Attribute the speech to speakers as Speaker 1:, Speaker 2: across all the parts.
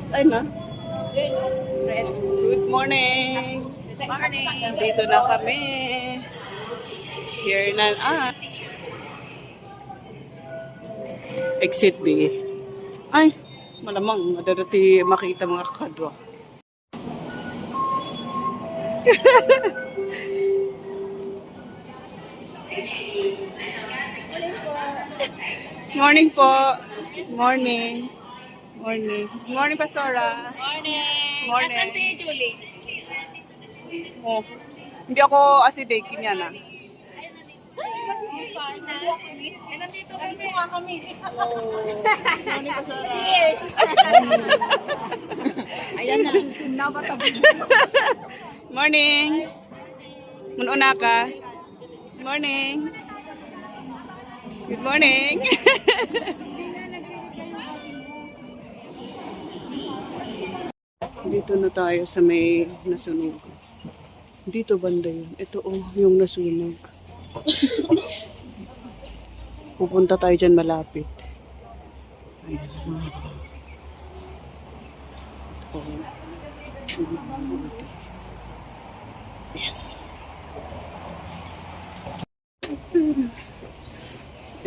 Speaker 1: Ay na. Good morning. Dito na kami. Here na exit B. Ay, malamang madadati makita mga kakadwa. Morning po. Morning. Morning. Morning, Pastora.
Speaker 2: Morning!
Speaker 1: Morning.
Speaker 2: Asan si Julie?
Speaker 1: Oh. Hindi ako asiday, kinyana.
Speaker 2: Nandito kami.
Speaker 1: Morning, Pastora.
Speaker 2: Cheers! Ayan na.
Speaker 1: Morning. Mununa ka. Morning. Good morning. Dito na tayo sa may nasunog. Dito banda yun. Ito yung nasunog. Pupunta tayo dyan malapit. Ayan.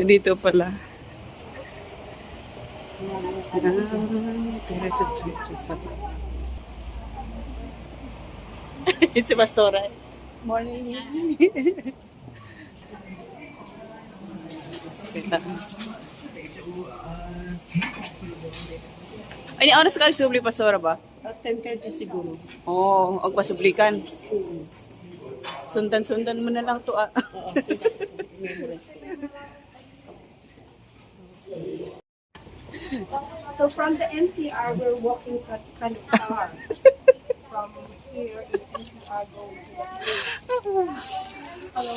Speaker 1: Dito pala. It's si Pastora. Morning. Sita. Ay, ni oras ka subli Pastora ba?
Speaker 3: 10:30 siguro.
Speaker 1: Oo, ang pasublikan. Sundan-sundan mo na lang to ah.
Speaker 3: So from the NPR, we're walking kind of far. From here in NPR going to the Hello.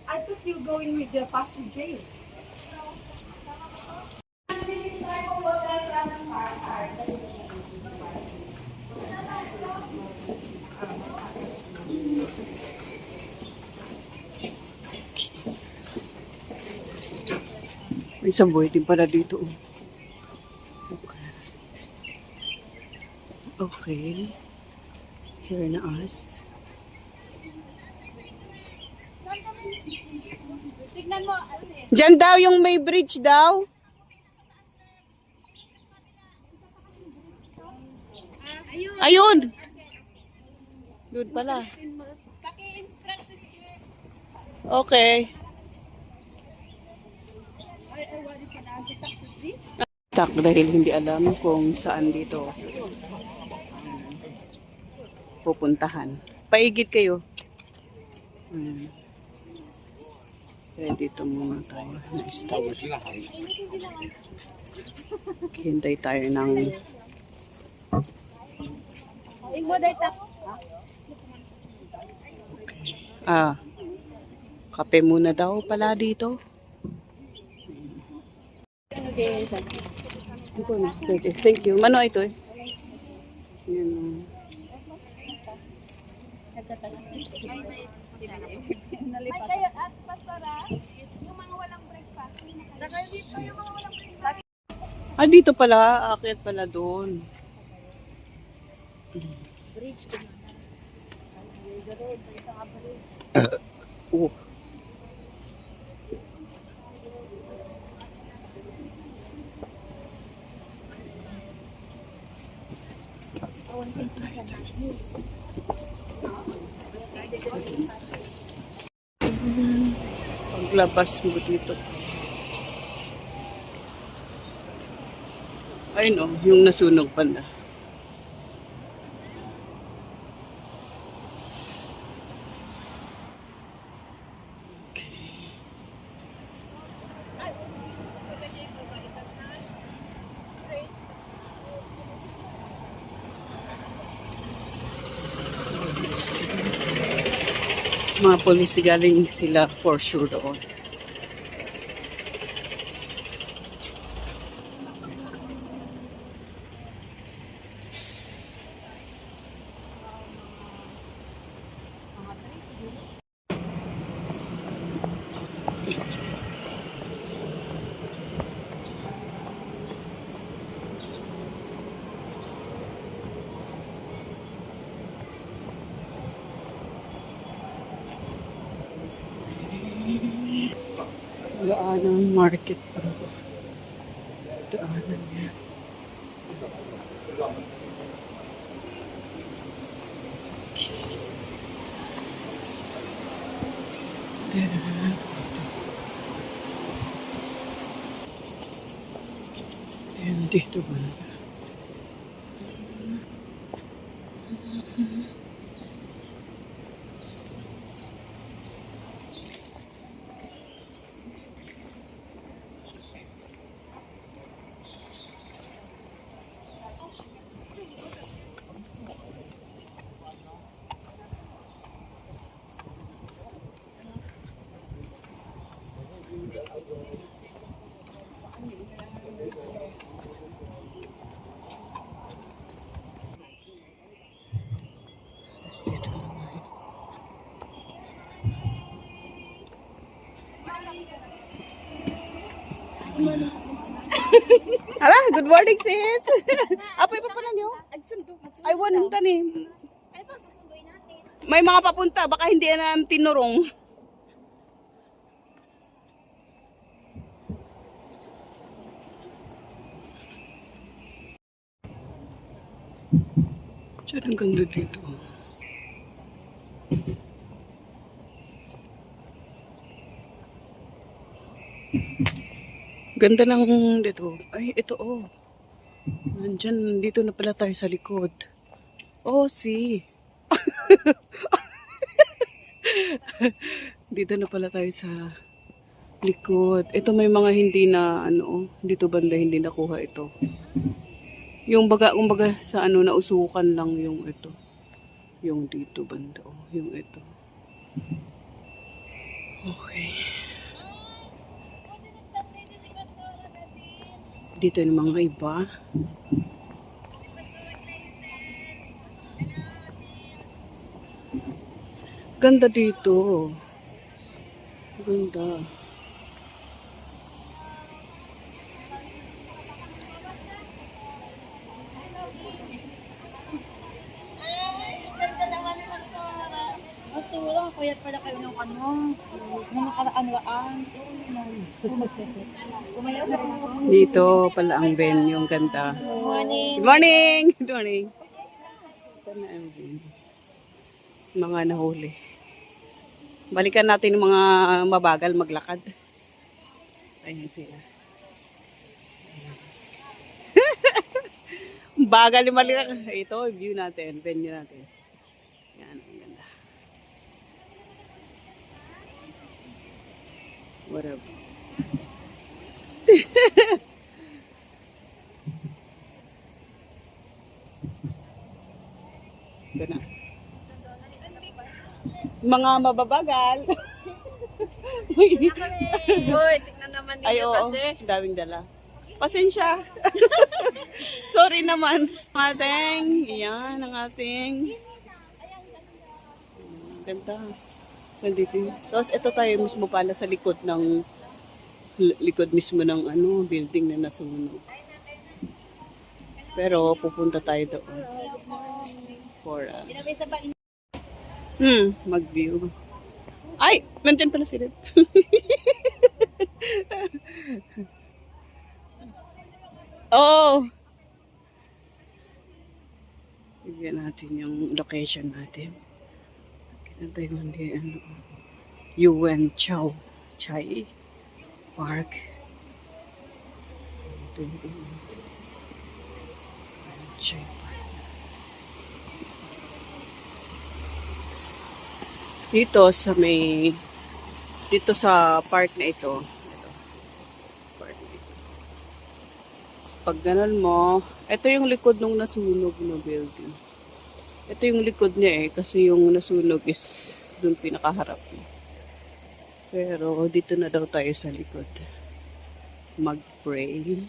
Speaker 3: I thought you were going with the Pastor James.
Speaker 1: May isang buhay din pala dito. Okay. Okay. Here na us.
Speaker 2: Tignan mo.
Speaker 1: Diyan daw yung may bridge daw.
Speaker 2: Ayun.
Speaker 1: Ayun! Doon pala.
Speaker 2: Paki-instruct si Stuart.
Speaker 1: Okay. Tak dahil hindi alam kung saan dito pupuntahan. Paigid kayo. Kaya dito muna tayo na-stop. Hintay tayo ng kape muna daw pala dito. Ito na. Thank you. Mano ito eh. Yan.
Speaker 2: May kayo at pastora, yung mga walang breakfast. Dito yung mga walang breakfast.
Speaker 1: Ah, dito pala. Aakyat pala doon.
Speaker 2: Bridge ko na.
Speaker 1: Oh. Paglabas mo dito. Ayun oh, yung nasunog pala. Mga polis galing sila for sure doon. ng market pa. Daanan niya. Then dito ba? Dito naman. Hala, good morning sis. Apoy pa pala niyo? Ay, wala tani. May mga papunta, baka hindi na tinurong. Diyan ang ganda dito. Ganda ng dito. Ay, ito oh. Nandyan, dito na pala tayo sa likod. Oh, see. Dito na pala tayo sa likod. Ito may mga hindi na, ano, dito banda hindi nakuha ito. Yung kumbaga sa ano, nausukan lang yung ito. Yung dito banda, oh. Yung ito. Okay. Dito yung mga iba. Ganda dito. Ganda.
Speaker 2: Basta wala, kaya pala kayo ng ano, mga nakaraan-raan. Kumayaw na rin ako.
Speaker 1: Dito pala ang venue. Yung ganda.
Speaker 2: Morning.
Speaker 1: Good morning! Good morning. Ito na ang venue. Mga nahuli. Balikan natin yung mga mabagal maglakad. Ayan sila. Bagal yung malikak. Ito, view natin. Venue natin. Yan, ang ganda. Whatever. Ito na. Mga mababagal.
Speaker 2: Uy, tignan naman
Speaker 1: Ay,
Speaker 2: ninyo
Speaker 1: oo.
Speaker 2: kasi.
Speaker 1: Daming dala. Pasensya. Sorry naman. Ang ating, yan, ang ating. Ganda. Nandito yun. Tapos ito tayo mismo pala sa likod ng, likod mismo ng ano, building na nasunog. Pero pupunta tayo doon. For, mag-view. Ay, nandyan pala sila. Oh! Bigyan natin yung location natin. Kita tayo hindi ano. Yuan Chao Chai Park. Ito yung Chai Park. Dito sa may dito sa park na ito. Park na ito. Pag ganun mo, ito yung likod ng nasunog na building. Ito yung likod niya kasi yung nasunog is dun pinakaharap niya. Pero dito na daw tayo sa likod. Mag-pray.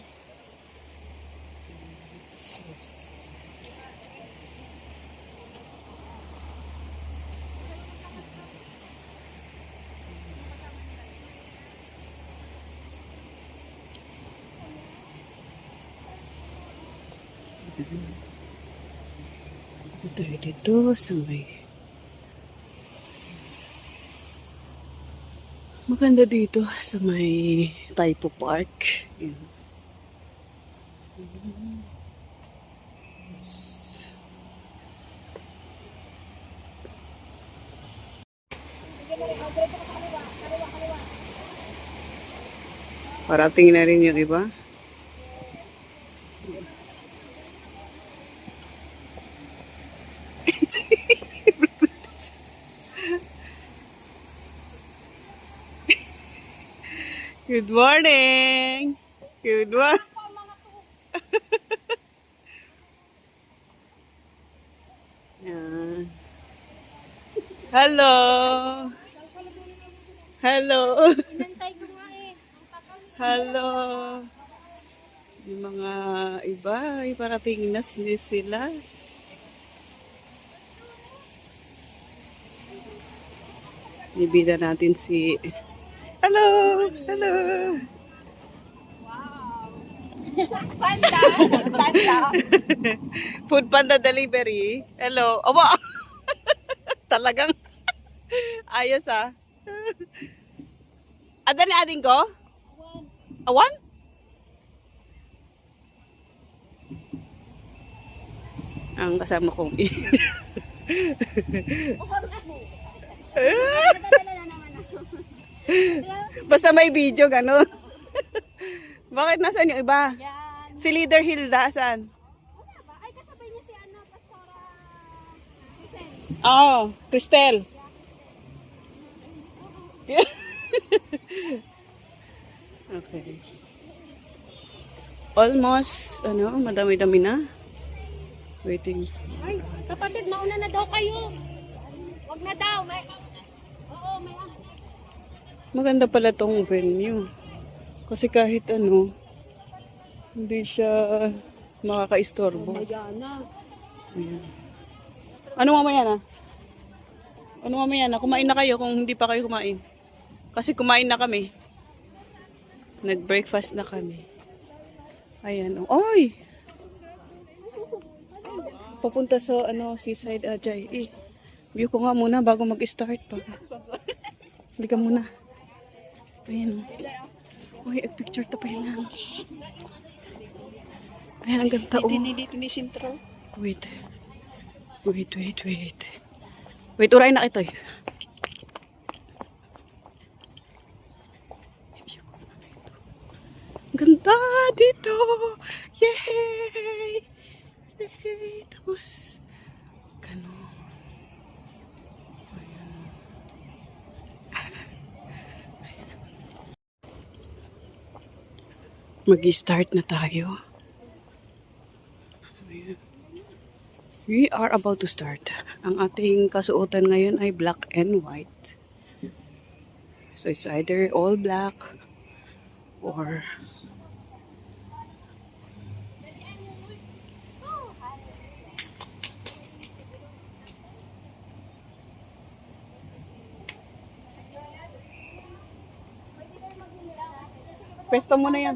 Speaker 1: Yes. Ito dito sa may Maganda dito sa may Taipo Park. Yan. Parating na rin yung iba. Good morning! Good morning! Yan. Hello! Hello!
Speaker 2: Inantay ko nga eh.
Speaker 1: Hello! Yung mga iba, ay parating na sila. Nibida natin si... Hello! Hello!
Speaker 2: Panda! Panda!
Speaker 1: Food Panda Delivery. Hello. Aba! Talagang ayos ah. Ada ni ading ko? Awan? Ang kasama kong
Speaker 2: Nadadala na naman ako.
Speaker 1: Basta may video, ganun. Bakit nasaan yung iba?
Speaker 2: Yan.
Speaker 1: Si Leader Hilda, saan?
Speaker 2: Wala ba? Ay, kasabay niya si ano, Pastora... Hussein.
Speaker 1: Oo, Cristel. Okay. Almost, madami-dami na. Waiting.
Speaker 2: Ay, kapatid, mauna na daw kayo. Wag na daw. May... Oo, may...
Speaker 1: Maganda pala tong venue. Kasi kahit hindi siya makaka-istorbo.
Speaker 2: Mayana.
Speaker 1: Ayan. Ano mamaya na? Ano mamaya na? Kumain na kayo kung hindi pa kayo kumain. Kasi kumain na kami. Nag-breakfast na kami. Ayan. Oy! Papunta sa seaside Ajay. View ko nga muna bago mag-start pa. Hindi ka muna. Ayan. Uy, picture to pa yun lang. Ayan, ang ganda. Dito ni Sintro. Wait. Wait, uray na kita. Ganda dito. Yay! Yay! Tapos, ganon. Mag-start na tayo. Ayan. We are about to start. Ang ating kasuotan ngayon ay black and white. So it's either all black or pesto mo na yan.